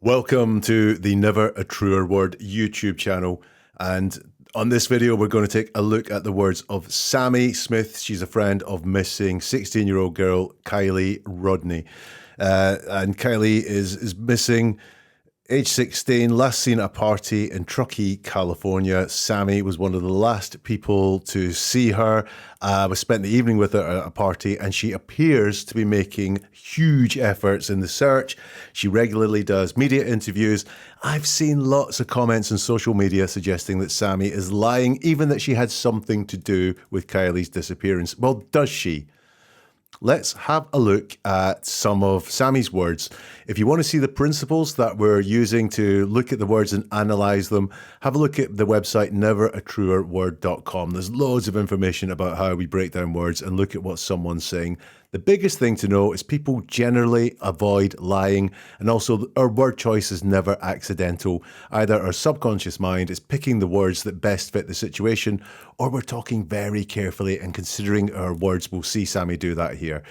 Welcome to the Never a Truer Word YouTube channel. And on this video, we're going to take a look at the words of Sami Smith. She's a friend of missing 16-year-old girl, Kiely Rodni. And Kiely is missing, age 16, last seen at a party in Truckee, California. Sami was one of the last people to see her. We spent the evening with her at a party, and she appears to be making huge efforts in the search. She regularly does media interviews. I've seen lots of comments on social media suggesting that Sami is lying, even that she had something to do with Kiely's disappearance. Well, does she? Let's have a look at some of Sami's words. If you want to see the principles that we're using to look at the words and analyze them, have a look at the website neveratruerword.com. There's loads of information about how we break down words and look at what someone's saying. The biggest thing to know is people generally avoid lying, and also our word choice is never accidental. Either our subconscious mind is picking the words that best fit the situation, or we're talking very carefully and considering our words. We'll see Sami do that here.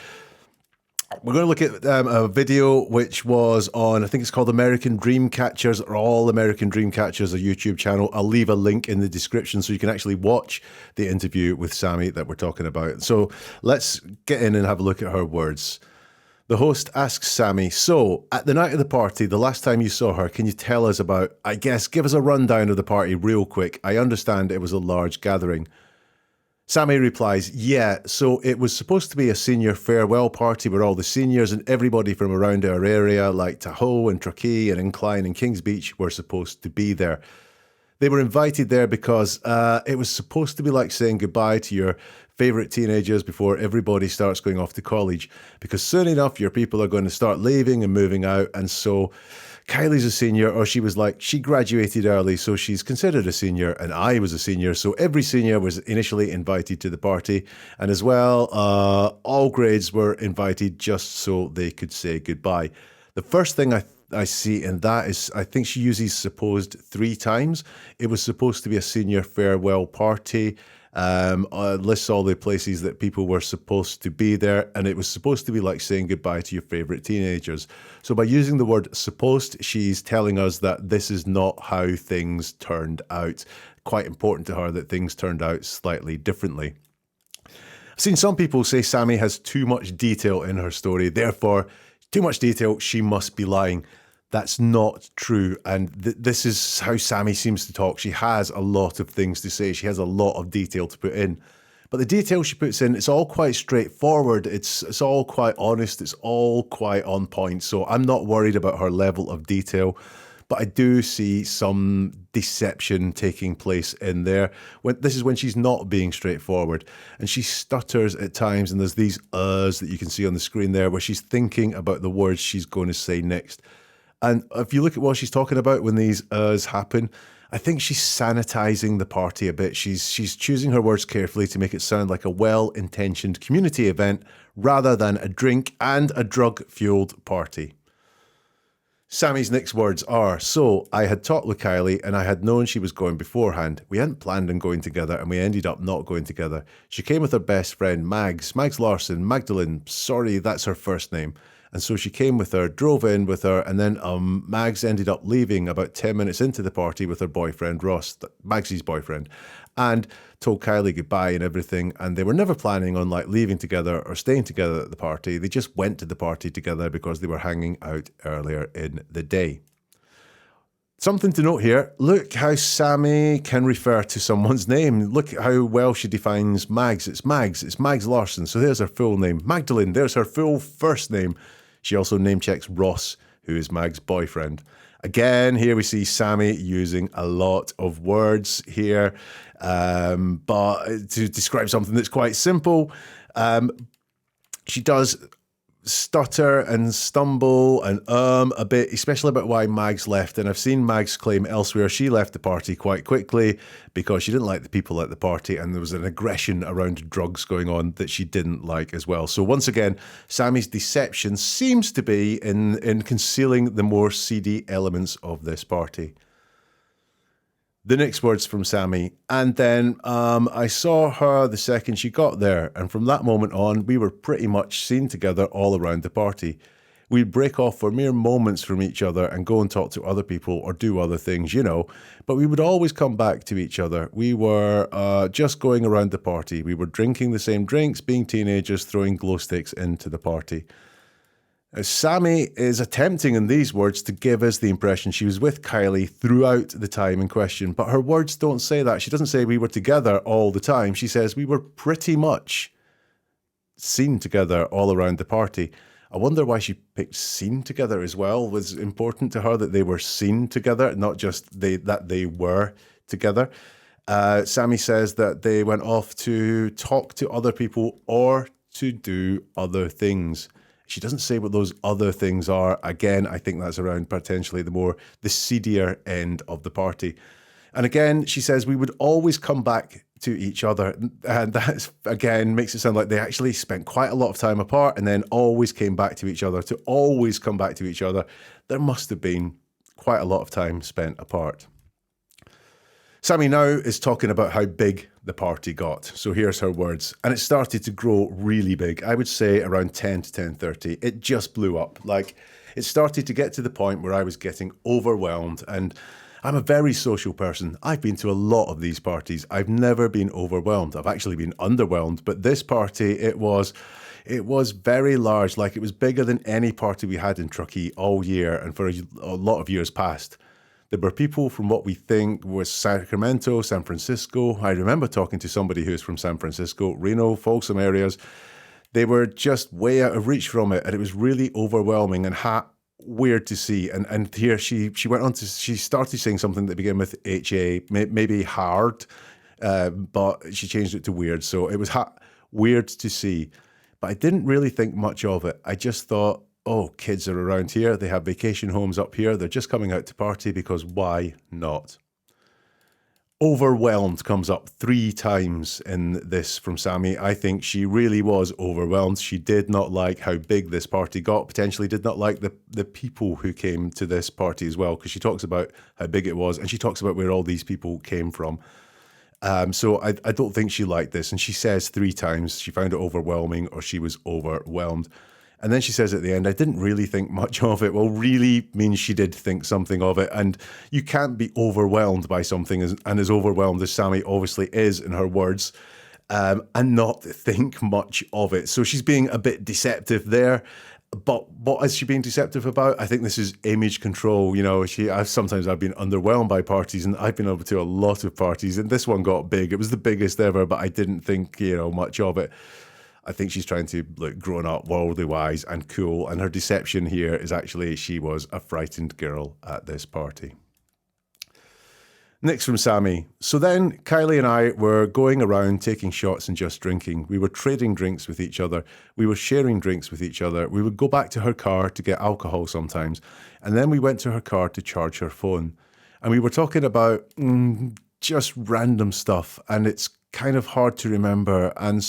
We're going to look at a video which was on, I think it's called American Dream Catchers, or All American Dream Catchers, a YouTube channel. I'll leave a link in the description so you can actually watch the interview with Sami that we're talking about. So let's get in and have a look at her words. The host asks Sami, so at the night of the party, the last time you saw her, can you tell us about, I guess, give us a rundown of the party real quick. I understand it was a large gathering. Sami replies, yeah, so it was supposed to be a senior farewell party where all the seniors and everybody from around our area, like Tahoe and Truckee and Incline and Kings Beach, were supposed to be there. They were invited there because it was supposed to be like saying goodbye to your favourite teenagers before everybody starts going off to college, because soon enough your people are going to start leaving and moving out. And so Kiely's a senior, or she was like, she graduated early, so she's considered a senior, and I was a senior, so every senior was initially invited to the party, and as well, all grades were invited just so they could say goodbye. The first thing I see in that is, I think she uses supposed 3 times. It was supposed to be a senior farewell party. Lists all the places that people were supposed to be there, and it was supposed to be like saying goodbye to your favorite teenagers. So by using the word supposed, she's telling us that this is not how things turned out. Quite important to her that things turned out slightly differently. I've seen some people say Sami has too much detail in her story, therefore too much detail, she must be lying. That's not true, and this is how Sami seems to talk. She has a lot of things to say. She has a lot of detail to put in. But the detail she puts in, it's all quite straightforward. It's all quite honest. It's all quite on point. So I'm not worried about her level of detail, but I do see some deception taking place in there. This is when she's not being straightforward, and she stutters at times, and there's these uhs that you can see on the screen there where she's thinking about the words she's going to say next. And if you look at what she's talking about when these uhs happen, I think she's sanitizing the party a bit. She's choosing her words carefully to make it sound like a well-intentioned community event rather than a drink and a drug-fueled party. Sami's next words are, so I had talked with Kiely and I had known she was going beforehand. We hadn't planned on going together and we ended up not going together. She came with her best friend, Mags Larson, Magdalene, sorry, that's her first name. And so she came with her, drove in with her, and then Mags ended up leaving about 10 minutes into the party with her boyfriend, Ross, Magsy's boyfriend, and told Kiely goodbye and everything. And they were never planning on like leaving together or staying together at the party. They just went to the party together because they were hanging out earlier in the day. Something to note here, look how Sami can refer to someone's name. Look at how well she defines Mags. It's Mags Larson. So there's her full name. Magdalene, there's her full first name. She also name checks Ross, who is Mag's boyfriend. Again, here we see Sami using a lot of words here, but to describe something that's quite simple, she does stutter and stumble and a bit, especially about why Mags left. And I've seen Mags claim elsewhere she left the party quite quickly because she didn't like the people at the party, and there was an aggression around drugs going on that she didn't like as well. So once again, Sami's deception seems to be in concealing the more seedy elements of this party. The next words from Sami, and then I saw her the second she got there, and from that moment on, we were pretty much seen together all around the party. We'd break off for mere moments from each other and go and talk to other people or do other things, but we would always come back to each other. We were just going around the party. We were drinking the same drinks, being teenagers, throwing glow sticks into the party. Sami is attempting in these words to give us the impression she was with Kiely throughout the time in question, but her words don't say that. She doesn't say we were together all the time. She says we were pretty much seen together all around the party. I wonder why she picked seen together as well. Was it important to her that they were seen together, not just that they were together? Sami says that they went off to talk to other people or to do other things. She doesn't say what those other things are. Again, I think that's around potentially the seedier end of the party. And again, she says we would always come back to each other. And that, again, makes it sound like they actually spent quite a lot of time apart and then always came back to each other. To always come back to each other, there must have been quite a lot of time spent apart. Sami now is talking about how big the party got. So here's her words. And it started to grow really big. I would say around 10 to 10:30. It just blew up. Like, it started to get to the point where I was getting overwhelmed. And I'm a very social person. I've been to a lot of these parties. I've never been overwhelmed. I've actually been underwhelmed. But this party, it was very large. Like, it was bigger than any party we had in Truckee all year and for a lot of years past. There were people from what we think was Sacramento, San Francisco. I remember talking to somebody who's from San Francisco, Reno, Folsom areas. They were just way out of reach from it, and it was really overwhelming and weird to see. And here she went on to, she started saying something that began with HA, maybe hard, but she changed it to weird. So it was weird to see. But I didn't really think much of it. I just thought, oh, kids are around here. They have vacation homes up here. They're just coming out to party because why not? Overwhelmed comes up 3 times in this from Sami. I think she really was overwhelmed. She did not like how big this party got, potentially did not like the people who came to this party as well, because she talks about how big it was and she talks about where all these people came from. So I don't think she liked this. And she says 3 times she found it overwhelming or she was overwhelmed. And then she says at the end, I didn't really think much of it. Well, really means she did think something of it. And you can't be overwhelmed by something and as overwhelmed as Sami obviously is in her words, and not think much of it. So she's being a bit deceptive there. But what is she being deceptive about? I think this is image control. Sometimes I've been underwhelmed by parties, and I've been over to a lot of parties, and this one got big. It was the biggest ever, but I didn't think, much of it. I think she's trying to look grown up, worldly wise and cool. And her deception here is actually she was a frightened girl at this party. Next from Sami. So then Kiely and I were going around taking shots and just drinking. We were trading drinks with each other. We were sharing drinks with each other. We would go back to her car to get alcohol sometimes. And then we went to her car to charge her phone. And we were talking about just random stuff. And it's kind of hard to remember. And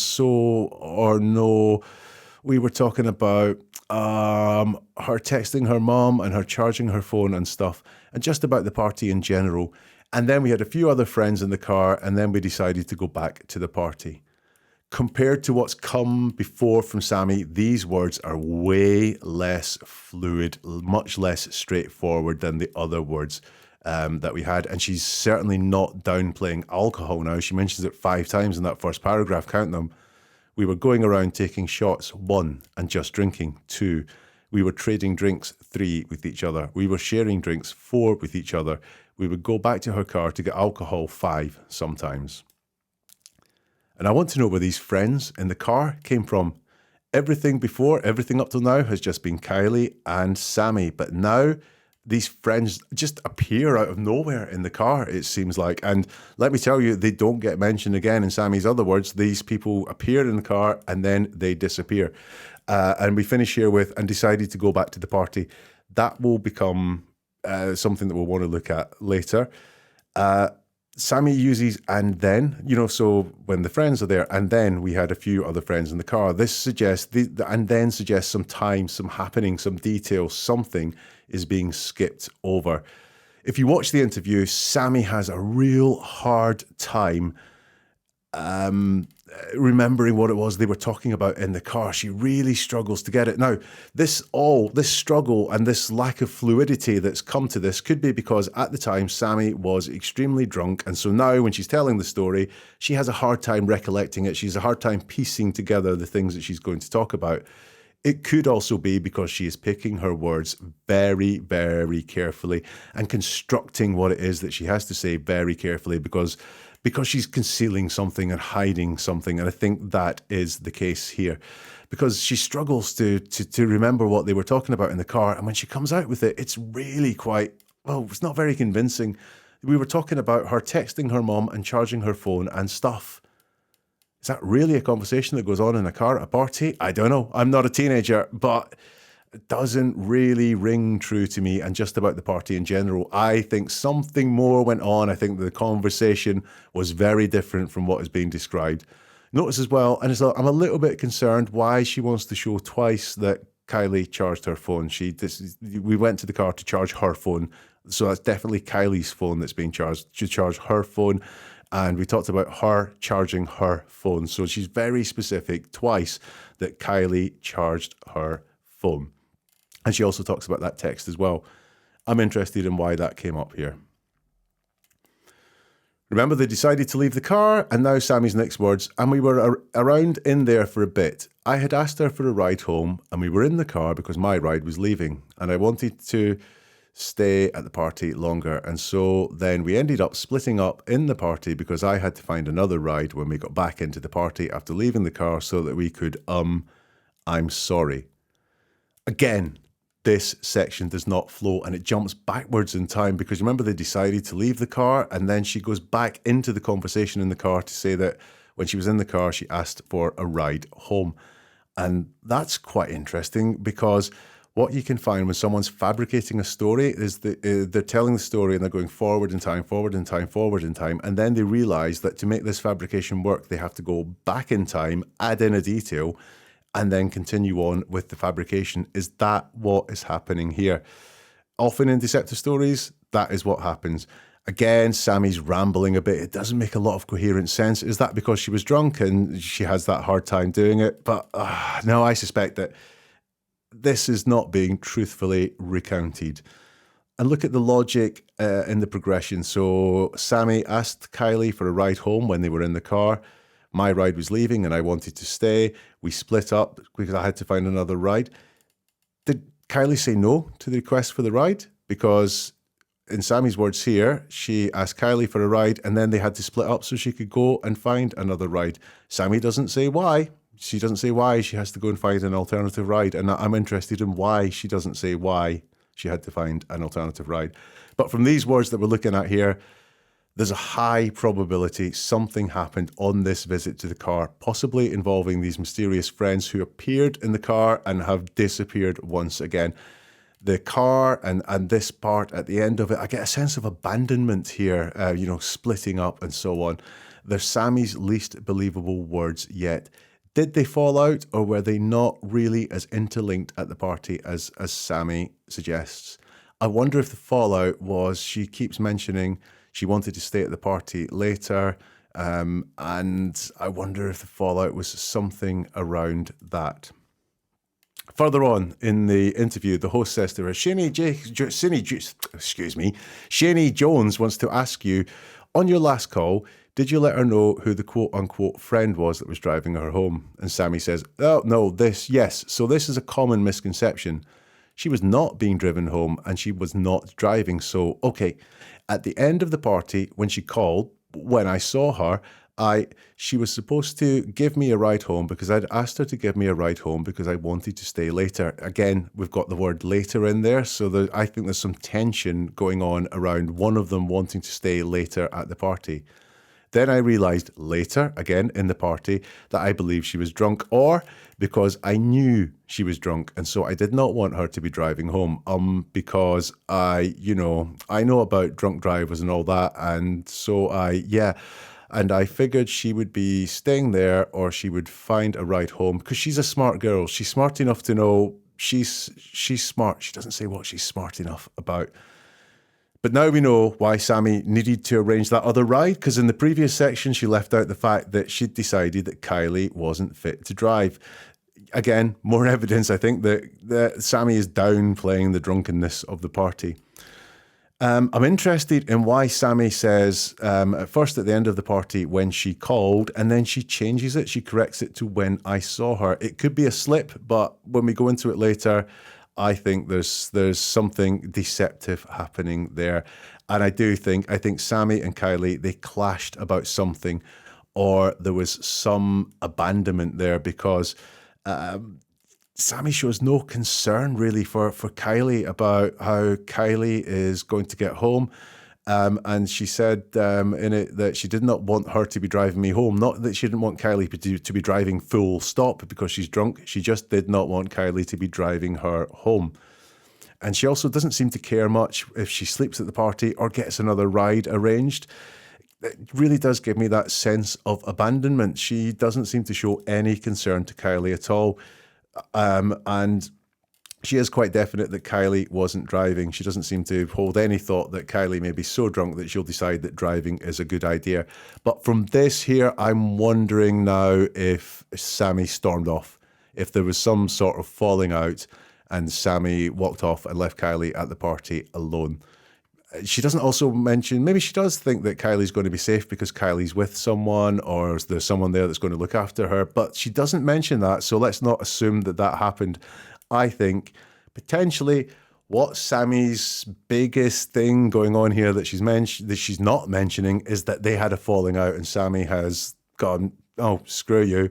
we were talking about her texting her mom and her charging her phone and stuff, and just about the party in general. And then we had a few other friends in the car, and then we decided to go back to the party. Compared to what's come before from Sami, these words are way less fluid, much less straightforward than the other words that we had. And she's certainly not downplaying alcohol now. She mentions it 5 times in that first paragraph, count them. We were going around taking shots, 1, and just drinking, 2. We were trading drinks, 3, with each other. We were sharing drinks, 4, with each other. We would go back to her car to get alcohol, 5 sometimes. And I want to know where these friends in the car came from. Everything up till now has just been Kiely and Sami, but now these friends just appear out of nowhere in the car, it seems like. And let me tell you, they don't get mentioned again in Sami's other words. These people appear in the car and then they disappear. And we finish here with, and decided to go back to the party. That will become something that we'll want to look at later. Sami uses and then, so when the friends are there, and then we had a few other friends in the car. This suggests, the and then suggests some time, some happening, some detail, something is being skipped over. If you watch the interview, Sami has a real hard time remembering what it was they were talking about in the car. She really struggles to get it. Now, this struggle and this lack of fluidity that's come to this could be because at the time Sami was extremely drunk, and so now when she's telling the story, she has a hard time recollecting it. She's a hard time piecing together the things that she's going to talk about. It could also be because she is picking her words very, very carefully and constructing what it is that she has to say very carefully because she's concealing something and hiding something. And I think that is the case here because she struggles to remember what they were talking about in the car. And when she comes out with it, it's really it's not very convincing. We were talking about her texting her mom and charging her phone and stuff. Is that really a conversation that goes on in a car at a party? I don't know. I'm not a teenager, but it doesn't really ring true to me and just about the party in general. I think something more went on. I think the conversation was very different from what is being described. Notice as well, and I'm a little bit concerned why she wants to show twice that Kiely charged her phone. We went to the car to charge her phone, so that's definitely Kylie's phone that's being charged. She charged her phone. And we talked about her charging her phone. So she's very specific twice that Kiely charged her phone. And she also talks about that text as well. I'm interested in why that came up here. Remember, they decided to leave the car, and now Sami's next words, and we were around in there for a bit. I had asked her for a ride home, and we were in the car because my ride was leaving, and I wanted to stay at the party longer, and so then we ended up splitting up in the party because I had to find another ride when we got back into the party after leaving the car so that we could I'm sorry. Again, this section does not flow and it jumps backwards in time because remember they decided to leave the car and then she goes back into the conversation in the car to say that when she was in the car she asked for a ride home. And that's quite interesting because what you can find when someone's fabricating a story is that they're telling the story and they're going forward in time, forward in time, forward in time. And then they realize that to make this fabrication work, they have to go back in time, add in a detail, and then continue on with the fabrication. Is that what is happening here? Often in deceptive stories, that is what happens. Again, Sami's rambling a bit. It doesn't make a lot of coherent sense. Is that because she was drunk and she has that hard time doing it? But no, I suspect that this is not being truthfully recounted. And look at the logic in the progression. So Sami asked Kiely for a ride home when they were in the car. My ride was leaving and I wanted to stay. We split up because I had to find another ride. Did Kiely say no to the request for the ride? Because in Sami's words here, she asked Kiely for a ride and then they had to split up so she could go and find another ride. Sami doesn't say why. She doesn't say why she has to go and find an alternative ride. And I'm interested in why she doesn't say why she had to find an alternative ride. But from these words that we're looking at here, there's a high probability something happened on this visit to the car, possibly involving these mysterious friends who appeared in the car and have disappeared once again. The car and this part at the end of it, I get a sense of abandonment here, splitting up and so on. They're Sami's least believable words yet. Did they fall out or were they not really as interlinked at the party as Sami suggests? I wonder if the fallout was she keeps mentioning she wanted to stay at the party later, and I wonder if the fallout was something around that. Further on in the interview, the host says to her, Shani Jones wants to ask you, on your last call, did you let her know who the quote-unquote friend was that was driving her home? And Sami says, oh, no, yes. So this is a common misconception. She was not being driven home and she was not driving. So, okay, at the end of the party, when she called, when I saw her, she was supposed to give me a ride home because I'd asked her to give me a ride home because I wanted to stay later. Again, we've got the word later in there. So I think there's some tension going on around one of them wanting to stay later at the party. Then I realised later, again in the party, that I believe she was drunk or because I knew she was drunk. And so I did not want her to be driving home because I know about drunk drivers and all that. And so and I figured she would be staying there or she would find a ride home because she's a smart girl. She's smart enough to know she's smart. She doesn't say what she's smart enough about. But now we know why Sami needed to arrange that other ride, because in the previous section, she left out the fact that she'd decided that Kiely wasn't fit to drive. Again, more evidence, I think, that Sami is downplaying the drunkenness of the party. I'm interested in why Sami says, at first at the end of the party, when she called, and then she changes it. She corrects it to when I saw her. It could be a slip, but when we go into it later, I think there's something deceptive happening there. And I think Sami and Kiely, they clashed about something, or there was some abandonment there, because Sami shows no concern really for Kiely about how Kiely is going to get home. And she said in it that she did not want her to be driving me home. Not that she didn't want Kiely to be driving full stop because she's drunk. She just did not want Kiely to be driving her home. And she also doesn't seem to care much if she sleeps at the party or gets another ride arranged. It really does give me that sense of abandonment. She doesn't seem to show any concern to Kiely at all. And she is quite definite that Kiely wasn't driving. She doesn't seem to hold any thought that Kiely may be so drunk that she'll decide that driving is a good idea. But from this here, I'm wondering now if Sami stormed off, if there was some sort of falling out and Sami walked off and left Kiely at the party alone. She doesn't also mention, maybe she does think that Kylie's going to be safe because Kylie's with someone, or there's someone there that's going to look after her, but she doesn't mention that, so let's not assume that that happened. I think potentially what Sami's biggest thing going on here that she's not mentioning is that they had a falling out and Sami has gone, oh, screw you,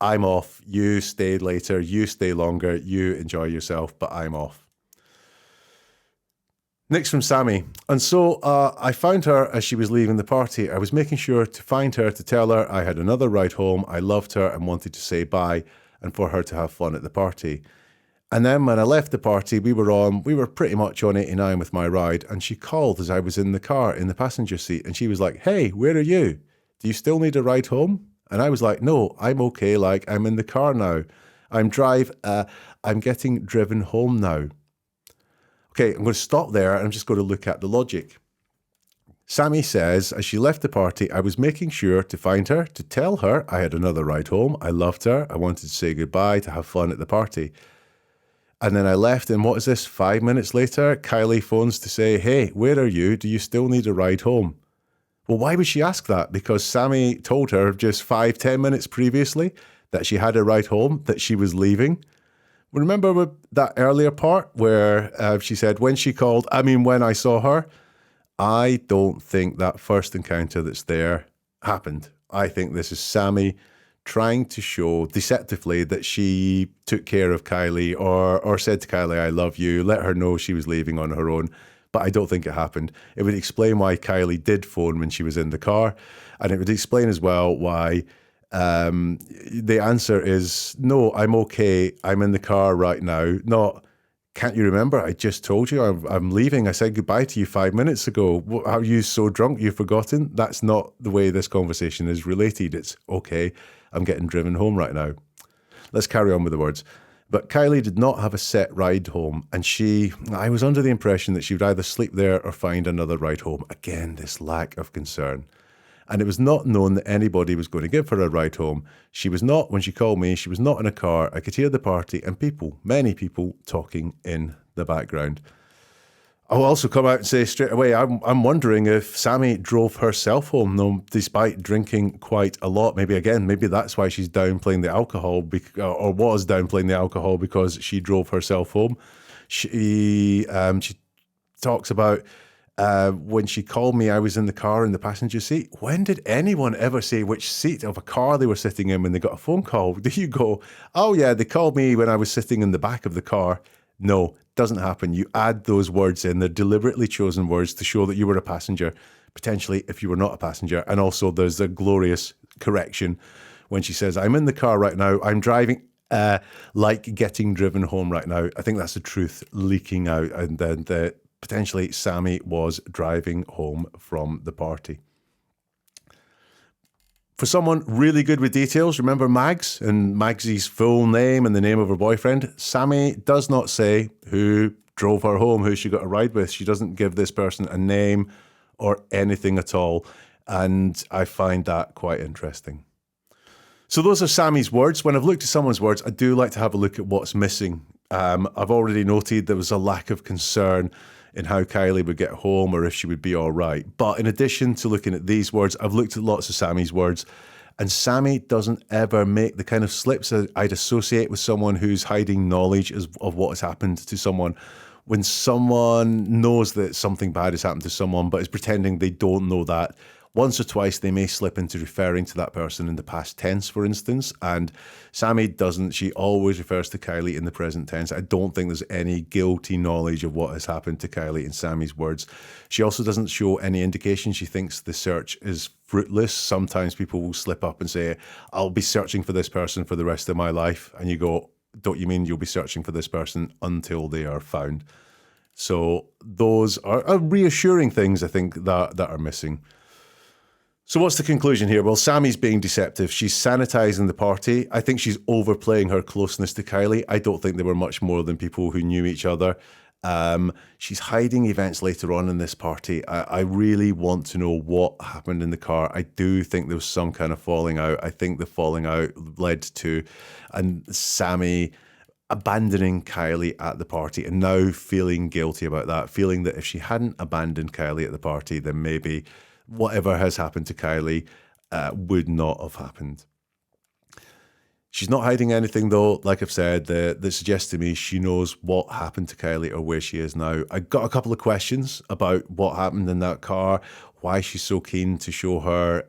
I'm off, you stay later, you stay longer, you enjoy yourself, but I'm off. Next from Sami. And so I found her as she was leaving the party. I was making sure to find her to tell her I had another ride home. I loved her and wanted to say bye and for her to have fun at the party. And then when I left the party, we were pretty much on 89 with my ride. And she called as I was in the car in the passenger seat. And she was like, hey, where are you? Do you still need a ride home? And I was like, no, I'm okay. Like, I'm in the car now. I'm getting driven home now. Okay, I'm going to stop there and I'm just going to look at the logic. Sami says, as she left the party, I was making sure to find her, to tell her I had another ride home. I loved her. I wanted to say goodbye, to have fun at the party. And then I left, and what is this? 5 minutes later, Kiely phones to say, hey, where are you? Do you still need a ride home? Well, why would she ask that? Because Sami told her just 5-10 minutes previously that she had a ride home, that she was leaving. Remember that earlier part where she said, when I saw her? I don't think that first encounter that's there happened. I think this is Sami trying to show deceptively that she took care of Kiely or said to Kiely, I love you, let her know she was leaving on her own. But I don't think it happened. It would explain why Kiely did phone when she was in the car. And it would explain as well why the answer is, no, I'm okay. I'm in the car right now. Not, can't you remember? I just told you I'm leaving. I said goodbye to you 5 minutes ago. Are you so drunk you've forgotten? That's not the way this conversation is related. It's okay. I'm getting driven home right now. Let's carry on with the words. But Kiely did not have a set ride home, and I was under the impression that she would either sleep there or find another ride home. Again, this lack of concern. And it was not known that anybody was going to give her a ride home. When she called me, she was not in a car. I could hear the party and many people talking in the background. I'll also come out and say straight away, I'm wondering if Sami drove herself home, despite drinking quite a lot. Maybe that's why she's downplaying the alcohol, or was downplaying the alcohol, because she drove herself home. She talks about, when she called me, I was in the car in the passenger seat. When did anyone ever say which seat of a car they were sitting in when they got a phone call? Do you go, oh yeah, they called me when I was sitting in the back of the car? No, doesn't happen. You add those words in. They're deliberately chosen words to show that you were a passenger, potentially if you were not a passenger. And also there's a glorious correction when she says, I'm in the car right now. I'm driving like getting driven home right now. I think that's the truth leaking out. And then potentially Sami was driving home from the party. For someone really good with details, remember Magsy's full name and the name of her boyfriend? Sami does not say who drove her home, who she got a ride with. She doesn't give this person a name or anything at all. And I find that quite interesting. So those are Sami's words. When I've looked at someone's words, I do like to have a look at what's missing. I've already noted there was a lack of concern in how Kiely would get home or if she would be all right. But in addition to looking at these words, I've looked at lots of Sami's words, and Sami doesn't ever make the kind of slips that I'd associate with someone who's hiding knowledge of what has happened to someone. When someone knows that something bad has happened to someone but is pretending they don't know that, once or twice they may slip into referring to that person in the past tense, for instance, and Sami doesn't. She always refers to Kiely in the present tense. I don't think there's any guilty knowledge of what has happened to Kiely in Sami's words. She also doesn't show any indication she thinks the search is fruitless. Sometimes people will slip up and say, I'll be searching for this person for the rest of my life. And you go, don't you mean you'll be searching for this person until they are found? So those are reassuring things, I think, that are missing. So what's the conclusion here? Well, Sami's being deceptive. She's sanitizing the party. I think she's overplaying her closeness to Kiely. I don't think they were much more than people who knew each other. She's hiding events later on in this party. I really want to know what happened in the car. I do think there was some kind of falling out. I think the falling out led to Sami abandoning Kiely at the party and now feeling guilty about that, feeling that if she hadn't abandoned Kiely at the party, then maybe whatever has happened to Kiely would not have happened. She's not hiding anything, though. Like I've said, that suggests to me she knows what happened to Kiely or where she is now. I got a couple of questions about what happened in that car, why she's so keen to show her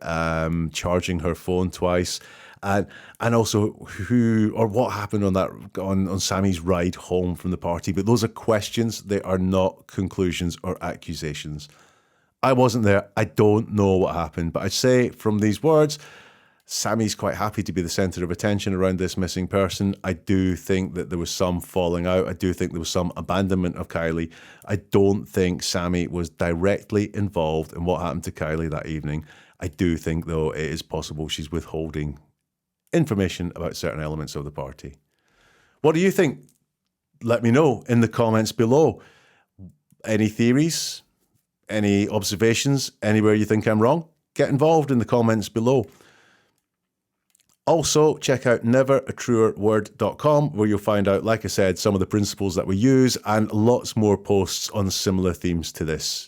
charging her phone twice, and also who or what happened on Sami's ride home from the party. But those are questions. They are not conclusions or accusations. I wasn't there. I don't know what happened, but I'd say from these words, Sami's quite happy to be the center of attention around this missing person. I do think that there was some falling out. I do think there was some abandonment of Kiely. I don't think Sami was directly involved in what happened to Kiely that evening. I do think, though, it is possible she's withholding information about certain elements of the party. What do you think? Let me know in the comments below. Any theories? Any observations? Anywhere you think I'm wrong? Get involved in the comments below. Also, check out neveratruerword.com, where you'll find out, like I said, some of the principles that we use and lots more posts on similar themes to this.